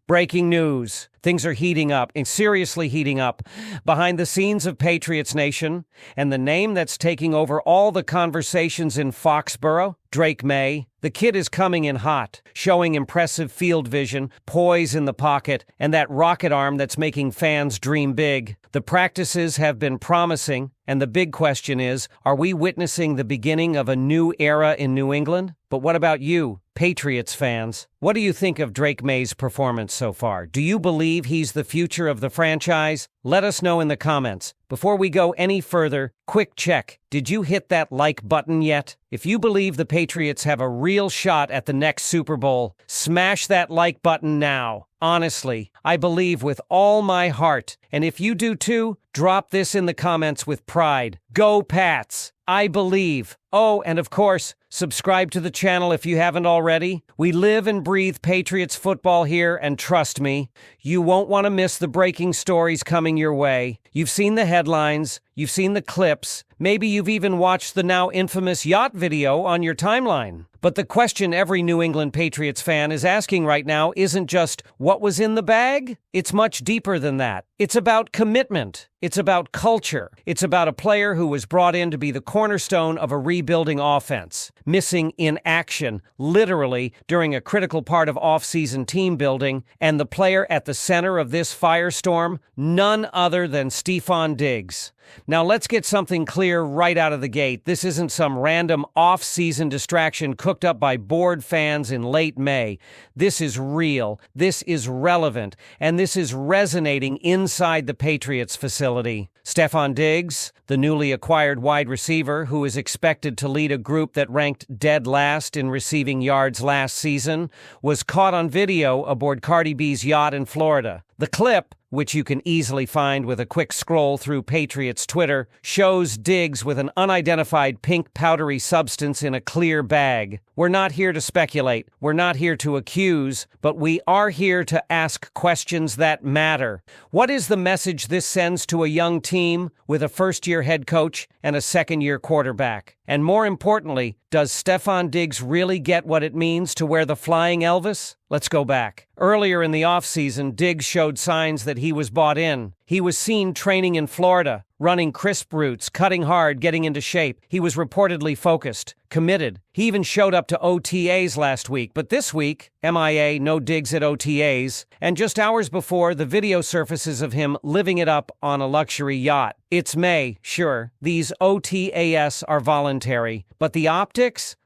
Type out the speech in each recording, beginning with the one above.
Breaking news. Things are heating up, and seriously heating up, behind the scenes of Patriots Nation, and the name that's taking over all the conversations in Foxboro, Drake Maye. The kid is coming in hot, showing impressive field vision, poise in the pocket, and that rocket arm that's making fans dream big. The practices have been promising, and the big question is, are we witnessing the beginning of a new era in New England? But what about you, Patriots fans? What do you think of Drake Maye's performance so far? Do you believe he's the future of the franchise? Let us know in the comments. Before we go any further, quick check. Did you hit that like button yet? If you believe the Patriots have a real shot at the next Super Bowl, smash that like button now. Honestly, I believe with all my heart. And if you do too, drop this in the comments with pride. Go Pats! I believe. Oh, and of course, subscribe to the channel if you haven't already. We live and breathe Patriots football here, and trust me, you won't want to miss the breaking stories coming your way. You've seen the headlines, you've seen the clips, maybe you've even watched the now infamous yacht video on your timeline. But the question every New England Patriots fan is asking right now isn't just what was in the bag. It's much deeper than that. It's about commitment. It's about culture. It's about a player who was brought in to be the cornerstone of a rebuilding offense, missing in action, literally, during a critical part of off-season team building, and the player at the center of this firestorm, none other than Stefon Diggs. Now let's get something clear right out of the gate. This isn't some random off-season distraction cooked up by bored fans in late May. This is real, this is relevant, and this is resonating inside the Patriots facility. Stefon Diggs, the newly acquired wide receiver who is expected to lead a group that ranked dead last in receiving yards last season, was caught on video aboard Cardi B's yacht in Florida. The clip, which you can easily find with a quick scroll through Patriots Twitter, shows Diggs with an unidentified pink powdery substance in a clear bag. We're not here to speculate, we're not here to accuse, but we are here to ask questions that matter. What is the message this sends to a young team with a first-year head coach and a second-year quarterback? And more importantly, does Stefon Diggs really get what it means to wear the flying Elvis? Let's go back. Earlier in the offseason, Diggs showed signs that he was bought in. He was seen training in Florida, running crisp routes, cutting hard, getting into shape. He was reportedly focused, committed. He even showed up to OTAs last week, but this week, MIA, no Diggs at OTAs, and just hours before, the video surfaces of him living it up on a luxury yacht. It's May, sure. These OTAs are voluntary, but the optics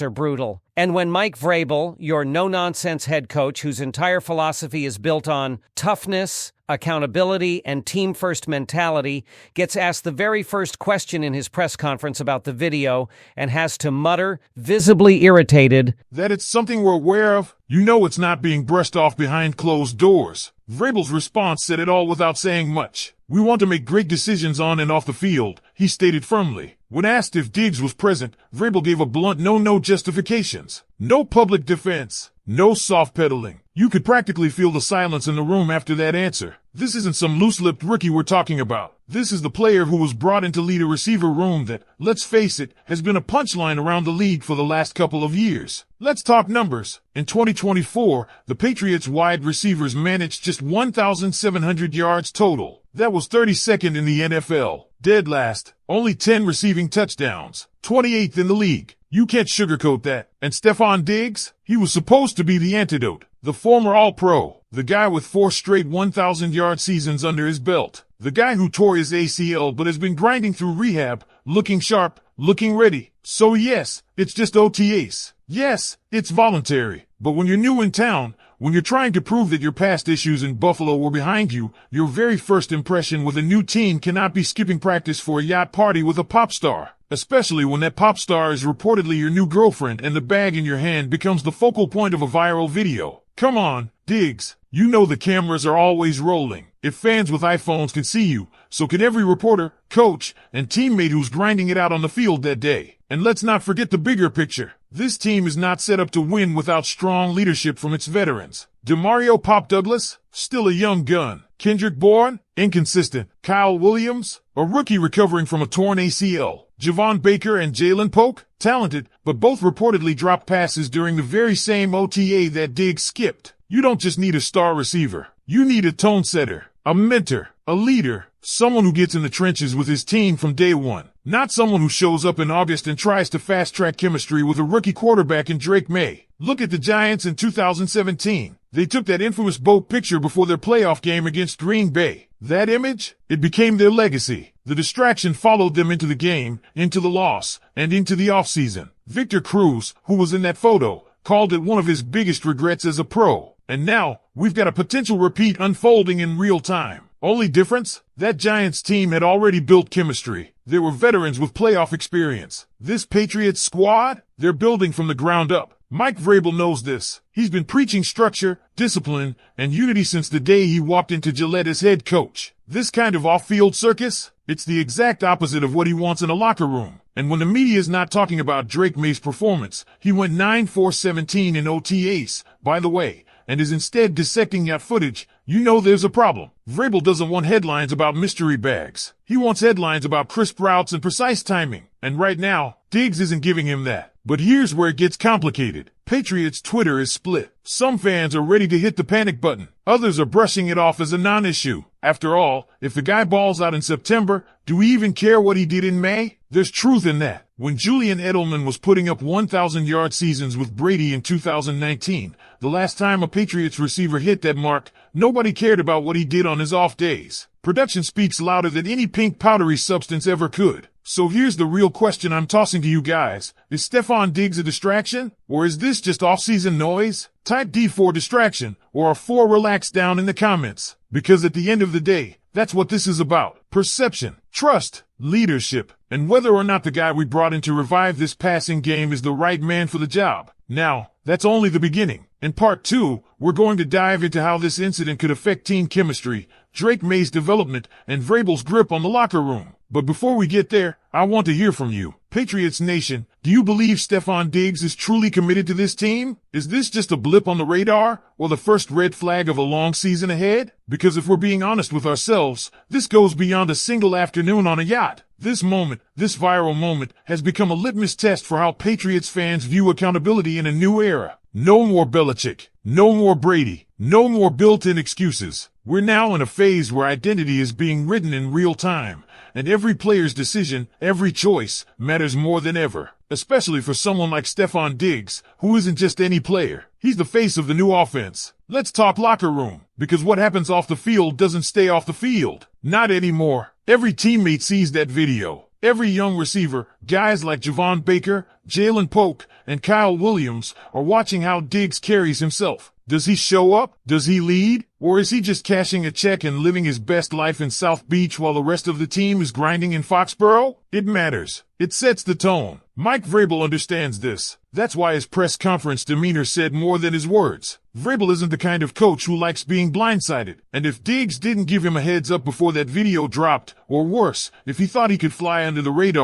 are brutal. And when Mike Vrabel, your no-nonsense head coach whose entire philosophy is built on toughness, accountability, and team-first mentality, gets asked the very first question in his press conference about the video and has to mutter, visibly irritated, that it's something we're aware of. You know it's not being brushed off behind closed doors. Vrabel's response said it all without saying much. We want to make great decisions on and off the field, he stated firmly. When asked if Diggs was present, Vrabel gave a blunt no justifications. No public defense. No soft pedaling. You could practically feel the silence in the room after that answer. This isn't some loose-lipped rookie we're talking about. This is the player who was brought in to lead a receiver room that, let's face it, has been a punchline around the league for the last couple of years. Let's talk numbers. In 2024, the Patriots wide receivers managed just 1,700 yards total. That was 32nd in the NFL. Dead last. Only 10 receiving touchdowns. 28th in the league. You can't sugarcoat that. And Stefon Diggs? He was supposed to be the antidote. The former All-Pro. The guy with 4 straight 1,000-yard seasons under his belt. The guy who tore his ACL but has been grinding through rehab, looking sharp, looking ready. So yes, it's just OTAs. Yes, it's voluntary. But when you're new in town, when you're trying to prove that your past issues in Buffalo were behind you, your very first impression with a new team cannot be skipping practice for a yacht party with a pop star. Especially when that pop star is reportedly your new girlfriend and the bag in your hand becomes the focal point of a viral video. Come on, Diggs. You know the cameras are always rolling. If fans with iPhones can see you, so can every reporter, coach, and teammate who's grinding it out on the field that day. And let's not forget the bigger picture. This team is not set up to win without strong leadership from its veterans. DeMario Pop Douglas, still a young gun. Kendrick Bourne, inconsistent. Kyle Williams, a rookie recovering from a torn ACL. Javon Baker and Jalen Polk, talented, but both reportedly dropped passes during the very same OTA that Diggs skipped. You don't just need a star receiver. You need a tone setter, a mentor, a leader, someone who gets in the trenches with his team from day one. Not someone who shows up in August and tries to fast-track chemistry with a rookie quarterback in Drake Maye. Look at the Giants in 2017. They took that infamous boat picture before their playoff game against Green Bay. That image? It became their legacy. The distraction followed them into the game, into the loss, and into the offseason. Victor Cruz, who was in that photo, called it one of his biggest regrets as a pro. And now, we've got a potential repeat unfolding in real time. Only difference? That Giants team had already built chemistry. They were veterans with playoff experience. This Patriots squad? They're building from the ground up. Mike Vrabel knows this. He's been preaching structure, discipline, and unity since the day he walked into Gillette as head coach. This kind of off-field circus? It's the exact opposite of what he wants in a locker room. And when the media is not talking about Drake Maye's performance, he went 9-for-17 in OTAs, by the way, and is instead dissecting yacht footage, you know there's a problem. Vrabel doesn't want headlines about mystery bags. He wants headlines about crisp routes and precise timing. And right now, Diggs isn't giving him that. But here's where it gets complicated. Patriots Twitter is split. Some fans are ready to hit the panic button. Others are brushing it off as a non-issue. After all, if the guy balls out in September, do we even care what he did in May? There's truth in that. When Julian Edelman was putting up 1,000-yard seasons with Brady in 2019, the last time a Patriots receiver hit that mark, nobody cared about what he did on his off days. Production speaks louder than any pink powdery substance ever could. So here's the real question I'm tossing to you guys. Is Stefon Diggs a distraction? Or is this just off-season noise? Type D for distraction, or a 4 relax down in the comments. Because at the end of the day, that's what this is about. Perception, trust, leadership, and whether or not the guy we brought in to revive this passing game is the right man for the job. Now, that's only the beginning. In part 2, we're going to dive into how this incident could affect team chemistry, Drake Maye's development, and Vrabel's grip on the locker room. But before we get there, I want to hear from you. Patriots Nation, do you believe Stefon Diggs is truly committed to this team? Is this just a blip on the radar, or the first red flag of a long season ahead? Because if we're being honest with ourselves, this goes beyond a single afternoon on a yacht. This moment, this viral moment, has become a litmus test for how Patriots fans view accountability in a new era. No more Belichick. No more Brady. No more built-in excuses. We're now in a phase where identity is being written in real time, and every player's decision, every choice, matters more than ever. Especially for someone like Stefon Diggs, who isn't just any player. He's the face of the new offense. Let's talk locker room, because what happens off the field doesn't stay off the field. Not anymore. Every teammate sees that video. Every young receiver, guys like Javon Baker, Jalen Polk, and Kyle Williams, are watching how Diggs carries himself. Does he show up? Does he lead? Or is he just cashing a check and living his best life in South Beach while the rest of the team is grinding in Foxboro? It matters. It sets the tone. Mike Vrabel understands this. That's why his press conference demeanor said more than his words. Vrabel isn't the kind of coach who likes being blindsided. And if Diggs didn't give him a heads up before that video dropped, or worse, if he thought he could fly under the radar,